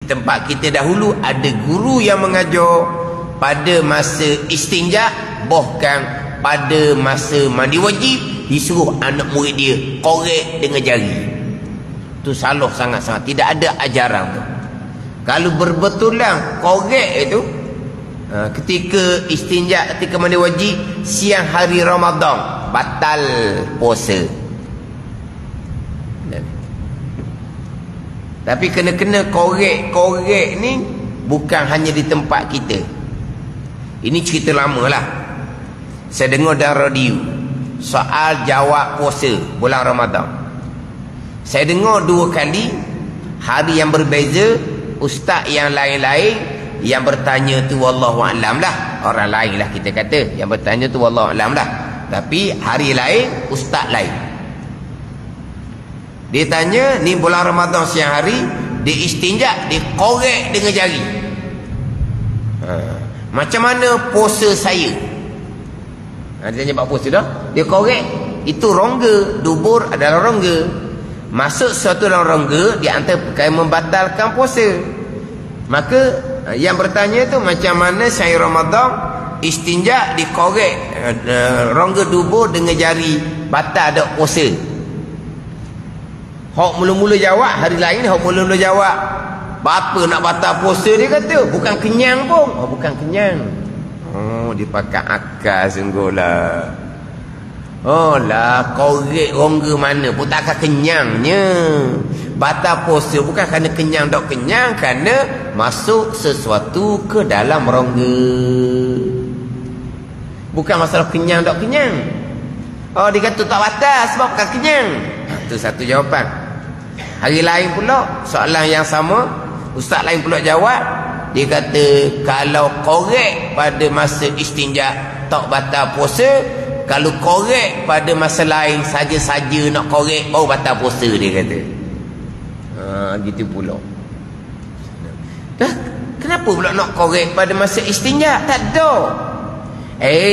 tempat kita dahulu ada guru yang mengajar pada masa istinja, bahkan pada masa mandi wajib disuruh anak murid dia korek dengan jari. Itu salah sangat-sangat. Tidak ada ajaran tu. Kalau berbetulan korek itu ketika istinja, ketika mandi wajib siang hari Ramadan, batal puasa. Tapi kena-kena korek ni bukan hanya di tempat kita. Ini cerita lama lah. Saya dengar dalam radio soal jawab puasa bulan Ramadan. Saya dengar 2 kali, hari yang berbeza, ustaz yang lain-lain yang bertanya tu wallahualam lah. Orang lain lah kita kata, yang bertanya tu wallahualam lah. Tapi hari lain, ustaz lain. Dia tanya, ni bulan Ramadan siang hari, dia istinja, dia korek dengan jari. Macam mana puasa saya? Dia tanya bab puasa dah. Dia korek, itu rongga. Dubur adalah rongga. Masuk sesuatu dalam rongga, dia antara perkara membatalkan puasa. Maka yang bertanya tu, macam mana saya Ramadan istinja, dikorek rongga dubur dengan jari, batal ada puasa. Hak mula-mula jawab, hari lain hak mula-mula jawab, apa nak batal puasa, dia kata bukan kenyang pun. Bukan kenyang. Dia pakai akal sungguhlah. Lah, korek rongga mana pun tak akan kenyangnya. Batal puasa bukan kerana kenyang tak kenyang, kerana masuk sesuatu ke dalam rongga. Bukan masalah kenyang tak kenyang. Dia kata tak batal sebab bukan kenyang. Itu satu jawapan. Hari lain pula soalan yang sama, ustaz lain pula jawab. Dia kata kalau korek pada masa istinja tak batal puasa, kalau korek pada masa lain saja-saja nak korek baru batal puasa, dia kata. Gitu pula. Dah, kenapa pula nak korek pada masa istinja? Tak ada.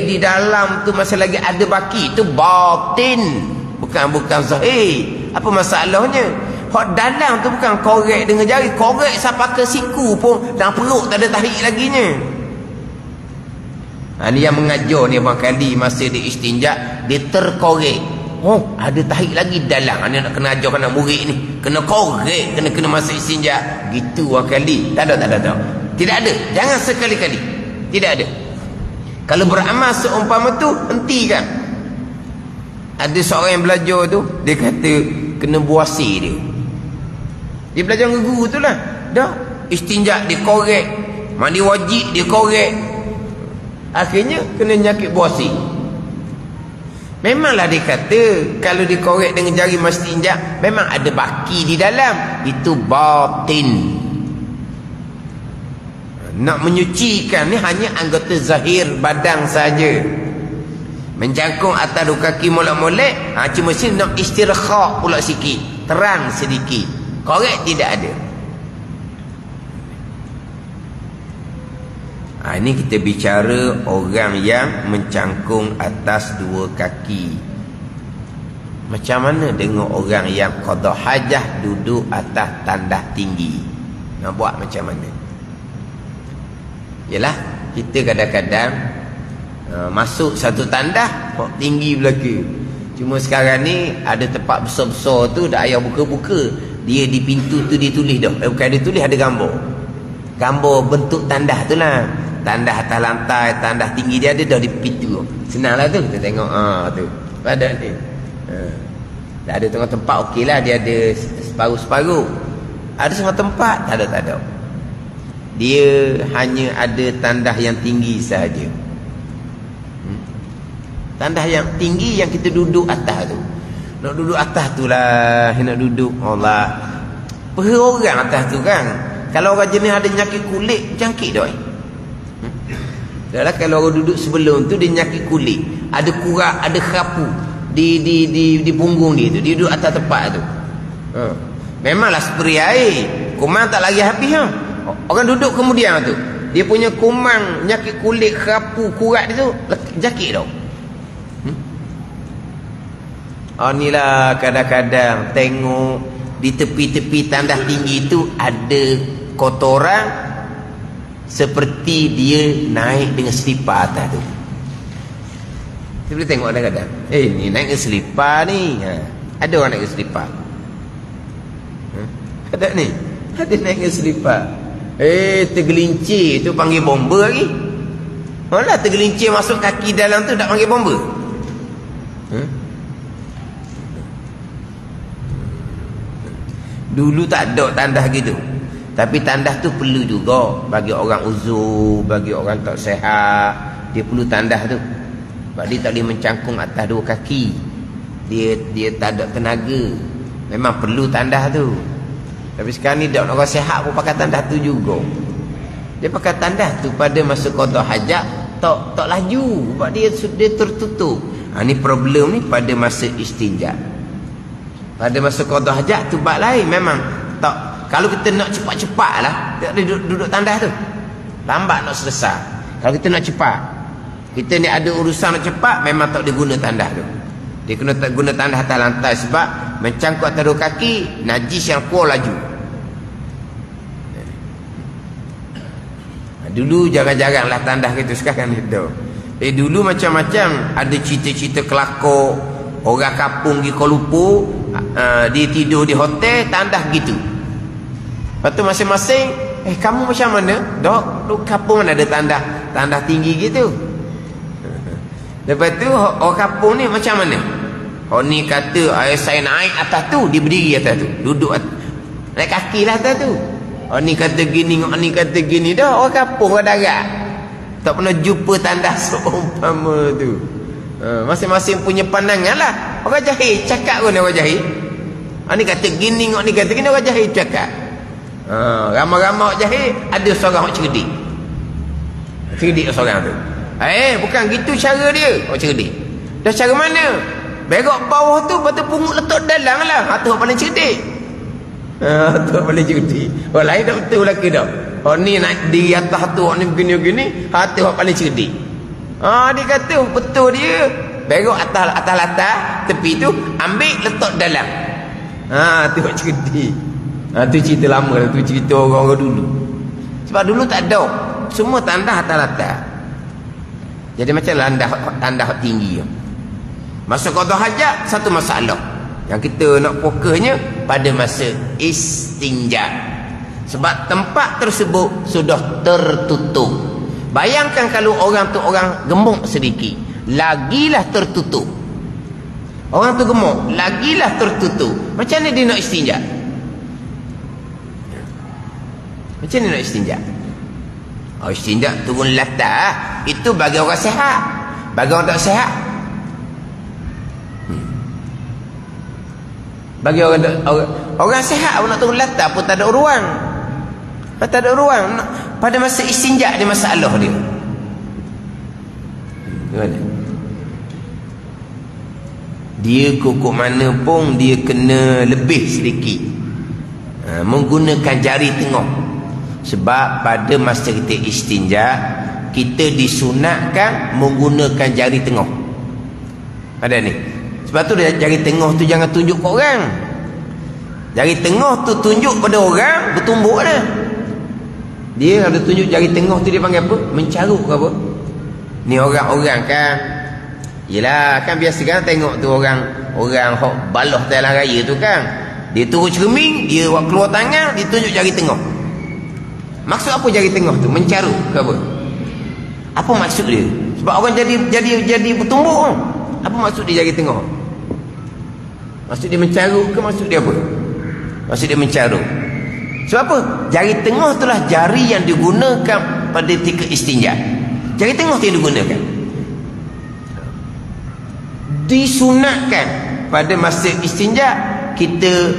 Di dalam tu masa lagi ada baki, tu batin, bukan zahir. Apa masalahnya? Hak dalam tu bukan korek dengan jari, korek sampai ke siku pun dalam perut tak ada tarik lagi nya. Ni yang mengajar ni abang kali masa dia istinja, dia terkorek. Ada tarik lagi dalam. Ni nak kena ajar anak murid ni, kena korek, kena masa istinja. Gitu abang kali. Tak ada. Tidak ada. Jangan sekali-kali. Tidak ada. Kalau beramal seumpama tu, hentikan. Ada seorang yang belajar tu, dia kata kena buasi dia. Dia belajar dengan guru tu lah. Dah, istinja dia korek, mandi wajib dia korek, akhirnya kena nyakit buasi. Memanglah dia kata kalau dikorek dengan jari masa istinja memang ada baki di dalam, itu batin. Nak menyucikan ni hanya anggota zahir badan saja. Menjangkung atas dua kaki molek-molek, cuma sini nak istirkha pula sikit, terang sedikit. Korek tidak ada. Ini kita bicara orang yang mencangkung atas dua kaki. Macam mana dengan orang yang qada hajah duduk atas tandah tinggi? Nak buat macam mana? Yalah, kita kadang-kadang masuk satu tandah tinggi belaka. Cuma sekarang ni ada tempat besar-besar tu dah ayah buka-buka. Dia di pintu tu dia tulis dah. Bukan dia tulis, ada gambar. Gambar bentuk tandah tu lah. Tandah atas lantai, tandah tinggi dia ada dah di pintu. Senanglah tu kita tengok. Tu. Pada ni. Dah ada tengok tempat okey lah. Dia ada separuh-separuh. Ada setengah tempat tak ada. Dia hanya ada tandah yang tinggi sahaja. Tandah yang tinggi yang kita duduk atas tu. Nak duduk atas tu lah. Nak duduk Allah. Perih orang atas tu kan. Kalau orang jenis ada nyakit kulit, jangkit dah. Dah kalau orang duduk sebelum tu dia nyakit kulit, ada kurak, ada kerapu di punggung dia tu. Dia duduk atas tempat tu. Memanglah spray air. Kumang tak lagi habis ha. Orang duduk kemudian tu, dia punya kumang nyakit kulit, kerapu, kurat dia tu jangkit dah. Inilah kadang-kadang tengok di tepi-tepi tandah tinggi tu ada kotoran seperti dia naik dengan selipar atas tu. Kita boleh tengok kadang-kadang, ni naik dengan selipar ni. Ada orang naik dengan selipar. Ada ni, ada naik dengan selipar. Tergelincir tu panggil bomba lagi. Malah tergelincir masuk kaki dalam tu tak panggil bomba. Dulu tak ada tandas gitu. Tapi tandas tu perlu juga bagi orang uzur, bagi orang tak sihat. Dia perlu tandas tu. Sebab dia tak boleh mencangkung atas dua kaki. Dia tak ada tenaga. Memang perlu tandas tu. Tapi sekarang ni dak orang sihat pun pakai tandas tu juga. Dia pakai tandas tu pada masa qada hajat tak laju sebab dia tertutup. Ni problem ni pada masa istinja. Pada masa qada hajat tu bab lain memang tak. Kalau kita nak cepat-cepat lah, tak boleh duduk tandas tu. Lambat nak selesai. Kalau kita nak cepat, kita ni ada urusan nak cepat, memang tak boleh guna tandas tu. Dia kena tak guna tandas atas lantai sebab mencangkut atas dua kaki, najis yang keluar laju. Dulu jarang-jaranglah tandas gitu, sekarang itu. Dulu macam-macam, ada cerita-cerita kelakor orang kampung di Kuala Lumpur, dia tidur di hotel, tandas gitu. Lepas tu masing-masing, kamu macam mana? Dok kampung mana ada tandas tinggi gitu. Lepas tu orang kampung ni macam mana? Orang ni kata, saya naik atas tu, dia berdiri atas tu, duduk atas, naik kaki lah atas tu. Orang ni kata gini, orang ni kata gini. Dah orang kampung orang darat tak pernah jumpa tandas seumpama tu. Masing-masing punya pandangan lah. Orang jahil cakap pun orang jahil. Orang ni kata gini, orang ni kata gini, orang jahil cakap. Ramai-ramai orang jahil, ada seorang orang cerdik. Cerdik seorang tu. Bukan gitu cara dia. Orang cerdik. Dah cara mana? Berok bawah tu, lepas tu pungut letak dalam lah. Tu orang paling cerdik. Tu paling cerdik. Orang lain tak betul lah ke dah. Orang ni naik di atas tu, orang ni begini-begini. Tu orang paling cerdik. Dia kata betul dia. Berok atas latar tepi tu, ambil letak dalam. Tu orang cerdik. Tu cerita lama lah. Tu cerita orang-orang dulu. Sebab dulu tak ada. Semua tandas atas latar. Jadi macam tandas tinggi. Masa qada hajat, satu masalah yang kita nak fokusnya pada masa istinja. Sebab tempat tersebut sudah tertutup. Bayangkan kalau orang tu orang gemuk sedikit, lagilah tertutup. Orang tu gemuk, lagilah tertutup. Macam mana dia nak istinja? Macam mana nak istinja? Istinja turun latar, itu bagi orang sihat. Bagi orang tak sihat, bagi orang sihat pun nak turun latar pun tak ada ruang. Tak ada ruang. Pada masa istinja dia masalah dia. Gimana? Dia kukuk mana pun dia kena lebih sedikit, menggunakan jari tengah. Sebab pada masa kita istinja, kita disunatkan menggunakan jari tengah. Ada ni. Sebab tu jari tengah tu jangan tunjuk ke orang. Jari tengah tu tunjuk pada orang, bertumbuk dah. Dia ada tunjuk jari tengah tu, dia panggil apa? Mencaruk ke apa? Ni orang-orang kan, yelah kan biasa kan tengok tu orang hok baloh dalam raya tu kan, dia turun cermin, dia keluar tangan, dia tunjuk jari tengah. Maksud apa jari tengah tu? Mencaruk ke apa? Apa maksud dia? Sebab orang jadi bertumbuk. Apa maksud dia jari tengah? Maksud dia mencaruk ke maksud dia apa? Maksud dia mencaruk. Sebab apa? Jari tengah itulah jari yang digunakan pada ketika istinja. Jari tengah tu yang digunakan. Disunatkan pada masa istinja kita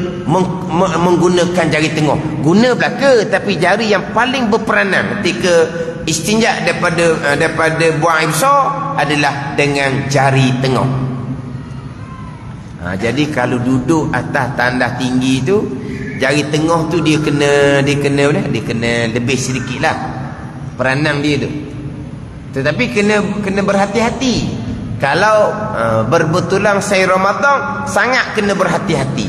menggunakan jari tengah. Guna belaka, tapi jari yang paling berperanan ketika istinja daripada buang air besar adalah dengan jari tengah. Jadi kalau duduk atas tandas tinggi tu, jari tengah tu dia kena lebih sedikit lah peranan dia tu. Tetapi kena berhati-hati. Kalau berbetulan saya Ramadan, sangat kena berhati-hati.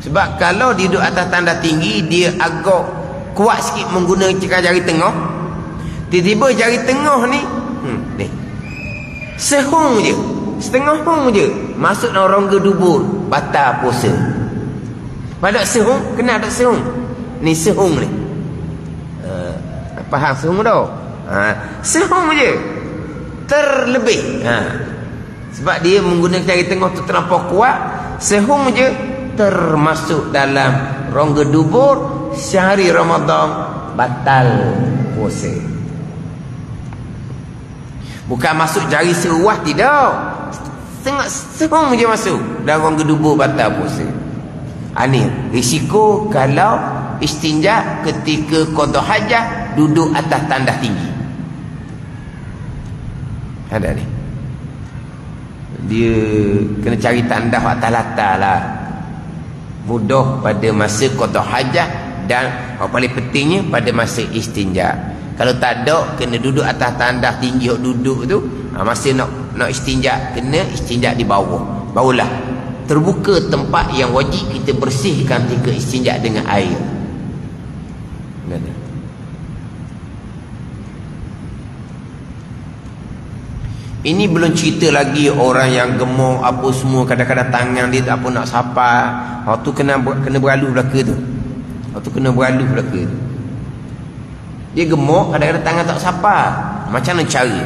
Sebab kalau dia duduk atas tanda tinggi, dia agak kuat sikit menggunakan jari tengah, tiba-tiba jari tengah ni ni sehung je, setengah hung je masuk dalam rongga dubur, batal puasa. Pada sehung, kena ada sehung ni, sehung ni faham sehung tau? Sehung je terlebih, sebab dia menggunakan jari tengah tu terlampau kuat, sehung je termasuk dalam rongga dubur, sehari Ramadan batal puasa. Bukan masuk jari seruah, tidak, tengok sehung je masuk dalam rongga dubur, batal puasa. Ini risiko kalau istinja ketika qada hajah duduk atas tandas tinggi. Ada ni, dia kena cari tandas atas latar lah, mudah pada masa qada hajah, dan yang paling pentingnya pada masa istinja. Kalau tak ada, kena duduk atas tandas tinggi. Duduk tu masa nak istinja, kena istinja di bawah, barulah terbuka tempat yang wajib kita bersihkan ketika istinja dengan air. Ini belum cerita lagi orang yang gemuk apa semua, kadang-kadang tangan dia tak apa nak sapa. Waktu kena beralus belaka tu. Waktu kena beralus belaka tu. Dia gemuk, kadang-kadang tangan tak sapa. Macam mana cara?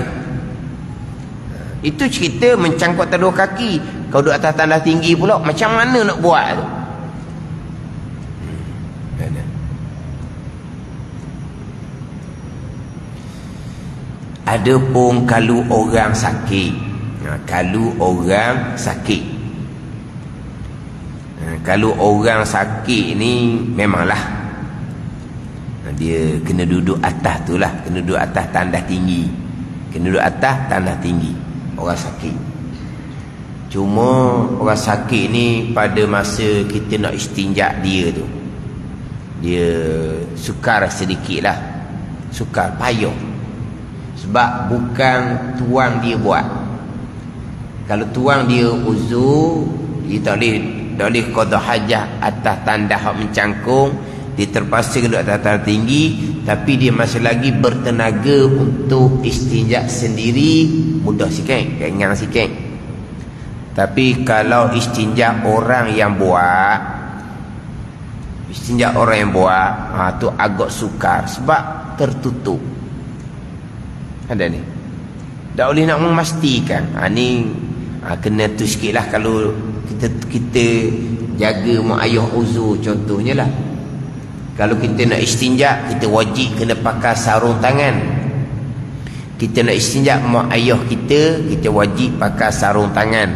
Itu cerita mencangkut kedua kaki. Kau duduk atas tandas tinggi pula, macam mana nak buat tu? Ada pun kalau orang sakit, kalau orang sakit, kalau orang sakit ni memanglah dia kena duduk atas tu lah, kena duduk atas tandas tinggi, kena duduk atas tandas tinggi orang sakit. Cuma orang sakit ni pada masa kita nak istinja dia tu, dia sukar sedikit lah, sukar, payah. Sebab bukan tuang dia buat. Kalau tuang dia uzur, dia tak boleh qada hajah atas tandas hak mencangkung, dia terpaksa duduk atas tandas tinggi, tapi dia masih lagi bertenaga untuk istinja sendiri, mudah sikit, ringan sikit. Tapi kalau istinja orang yang buat, istinja orang yang buat, tu agak sukar sebab tertutup. Ada ni, tak boleh nak memastikan. Ni kena tu sikit lah. Kalau kita jaga mak ayah uzur contohnya lah, kalau kita nak istinja, kita wajib kena pakai sarung tangan. Kita nak istinja mak ayah kita wajib pakai sarung tangan.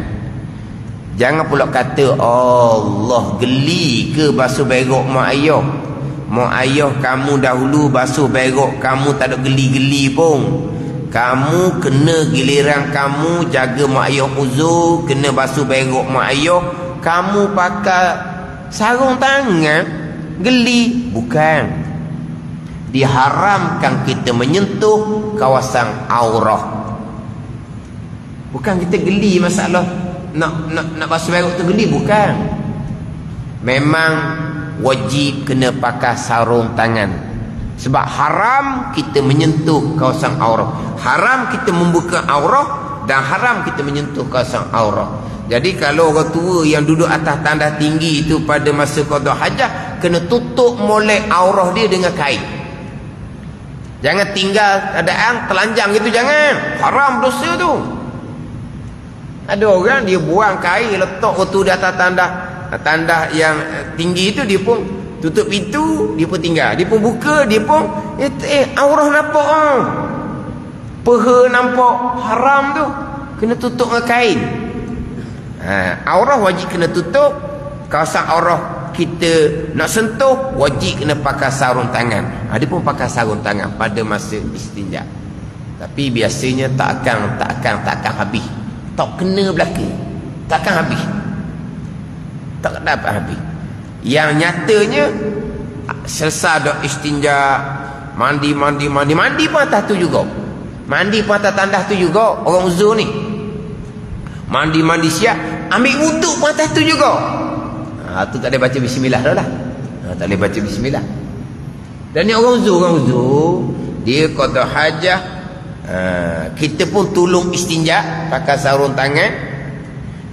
Jangan pula kata Allah geli ke basuh berok mak ayah. Mak ayah kamu dahulu basuh berok, kamu tak ada geli-geli pun. Kamu kena giliran kamu jaga mak ayah uzur, kena basuh berok mak ayah, kamu pakai sarung tangan, geli. Bukan, diharamkan kita menyentuh kawasan aurah. Bukan kita geli masalah nak basuh berok tu geli, bukan. Memang wajib kena pakai sarung tangan. Sebab haram kita menyentuh kawasan aurah, haram kita membuka aurah, dan haram kita menyentuh kawasan aurah. Jadi kalau orang tua yang duduk atas tandas tinggi itu pada masa qada hajah, kena tutup molek aurah dia dengan kain. Jangan tinggal keadaan telanjang gitu, jangan. Haram dosa tu. Ada orang dia buang kain, letak waktu di atas tandas yang tinggi itu, dia pun tutup pintu, dia pun tinggal, dia pun buka, dia pun aurah nampak, peha nampak. Haram tu, kena tutup dengan kain. Aurah wajib kena tutup. Kawasan aurah kita nak sentuh, wajib kena pakai sarung tangan. Dia pun pakai sarung tangan pada masa istinja. Tapi biasanya tak akan habis, tak kena belaka, tak akan habis, tak dapat habis. Yang nyatanya selesai dah istinja, mandi pun atas tu juga, mandi pun atas tandas tu juga. Orang uzur ni mandi siap, ambil wuduk pun atas tu juga. Tu tak boleh baca bismillah dah lah. Tak boleh baca bismillah. Dan ni orang uzur dia qada hajah, kita pun tolong istinja pakai sarung tangan,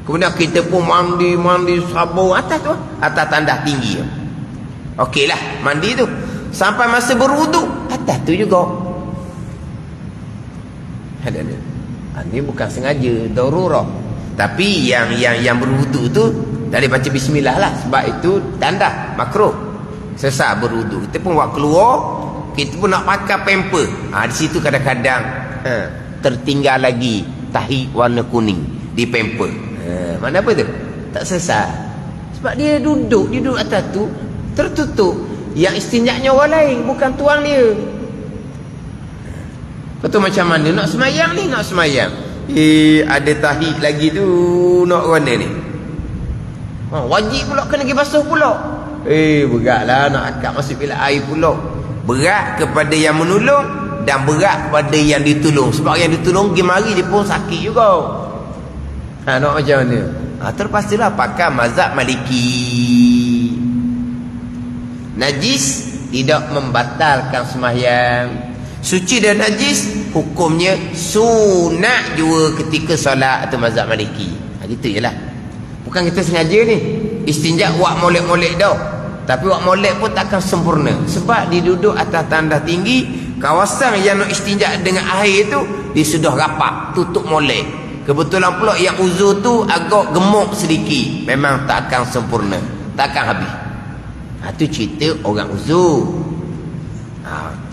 kemudian kita pun mandi sabun atas tu, atas tandas tinggi. Okeylah mandi tu sampai masa berwuduk atas tu juga ada. Ini bukan sengaja, darurah. Tapi yang berwuduk tu tak boleh baca bismillah lah, sebab itu tanda makruh. Sesat berwuduk, kita pun buat keluar, kita pun nak pakai pamper. Di situ kadang-kadang tertinggal lagi tahi warna kuning di pamper. Mana apa tu? Tak sesat. Sebab dia duduk atas tu tertutup. Yang istinjaknya orang lain, bukan tuan dia. Betul macam mana nak semayang ni, nak semayang. Ada tahi lagi tu nak mana ni. Wajib pula kena pergi basuh pula. Beratlah nak akak masuk bilik air pula. Berat kepada yang menolong dan berat kepada yang ditolong. Sebab yang ditolong pergi mari dia pun sakit juga. Nak macam mana? Terpaksalah pakai mazhab Maliki. Najis tidak membatalkan sembahyang. Suci dan najis hukumnya sunat juga ketika solat atau mazhab Maliki. Gitu je lah. Bukan kita sengaja ni istinja buat molek-molek dah. Tapi buat molek pun takkan sempurna. Sebab dia duduk atas tandas tinggi, kawasan yang nak istinja dengan air tu dia sudah rapat, tutup molek. Kebetulan pula yang uzur tu agak gemuk sedikit, memang takkan sempurna, takkan habis. Itu cerita orang uzur.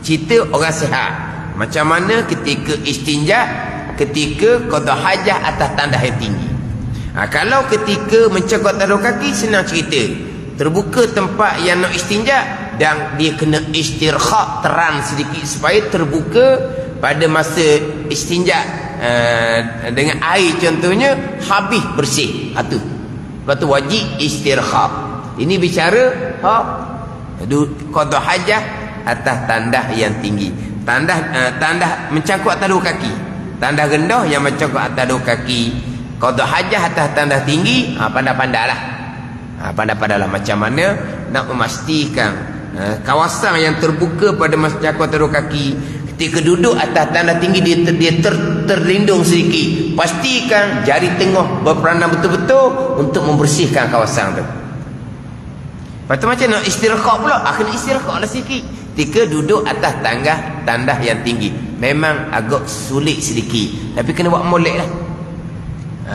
Cerita orang sihat. Macam mana ketika istinja, ketika qada hajah atas tandas yang tinggi. Kalau ketika mencekut taruh kaki, senang cerita. Terbuka tempat yang nak istinja dan dia kena istirkha, terang sedikit supaya terbuka pada masa istinja dengan air contohnya habis bersih. Itu. Lepas tu wajib istirkha. Ini bicara qada hajah atas tandas yang tinggi. Tandas mencangkut atas dua kaki. Tandas rendah yang mencangkut atas dua kaki. Qada hajah atas tandas tinggi, pandai-pandailah. Pandai-pandailah macam mana nak memastikan kawasan yang terbuka pada mencangkut atas dua kaki. Ketika duduk atas tandas tinggi dia terlindung sedikit. Pastikan jari tengah berperanan betul-betul untuk membersihkan kawasan tu. Lepas tu macam nak istirqa pula, kena istirqa lah sikit. Ketika duduk atas tandas yang tinggi, memang agak sulit sedikit, tapi kena buat molek lah.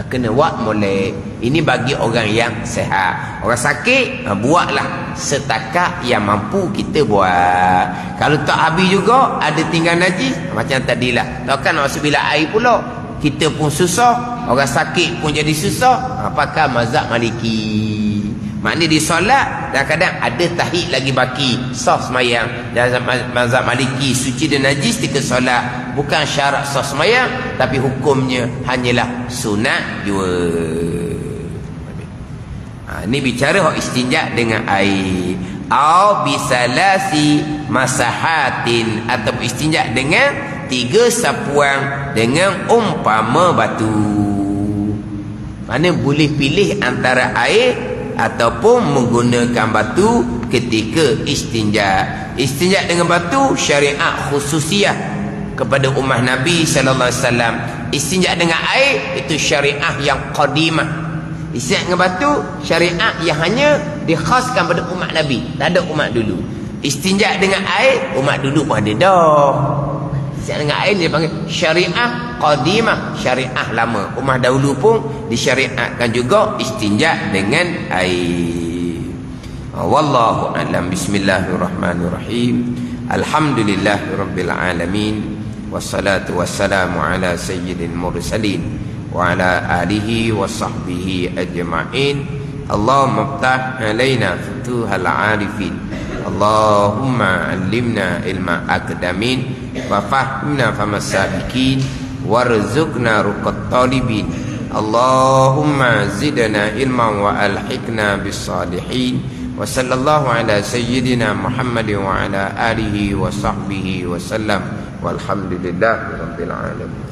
Kena buat molek. Ini bagi orang yang sehat. Orang sakit, buatlah setakat yang mampu kita buat. Kalau tak habis juga, ada tinggal najis, macam tadilah, takkan nak masuk bilik air pula, kita pun susah, orang sakit pun jadi susah. Pakai mazhab Maliki. Maknanya di solat dan kadang ada tahi lagi baki, sah semayang. Dalam mazhab Maliki, suci dan najis ketika solat bukan syarat sah semayang, tapi hukumnya hanyalah sunat jua. Ini bicara hak istinja dengan air. Au bisalasi masahatin, atau istinja dengan 3 sapuan dengan umpama batu. Mana boleh pilih antara air ataupun menggunakan batu ketika istinja. Istinja dengan batu syariat khususiyah kepada ummah Nabi sallallahu alaihi wasallam. Istinja dengan air itu syariat yang qadimah. Istinja dengan batu syariat yang hanya dikhaskan pada umat Nabi, tak ada umat dulu. Istinja dengan air umat dulu pun ada dah. Istinja dengan air dia panggil syariat qadimah, syariat lama. Ummah dahulu pun disyariatkan juga istinja dengan air. Wallahu a'lam. Bismillahirrahmanirrahim. Alhamdulillahirabbil alamin. Wassalatu wassalamu ala sayyidil mursalin wa ala alihi wa sahbihi ajma'in. Allahumma iftah alaina futuhal arifin. Allahumma allimna ilma akdamin wa fahimna famas sabiqin warzuqna ruqat talibin. Allahumma zidna ilman wa alhiqna bis salihin. Wa sallallahu ala sayyidina Muhammadin wa ala alihi wa sahbihi wa sallam. Walhamdulillahi rabbil alamin.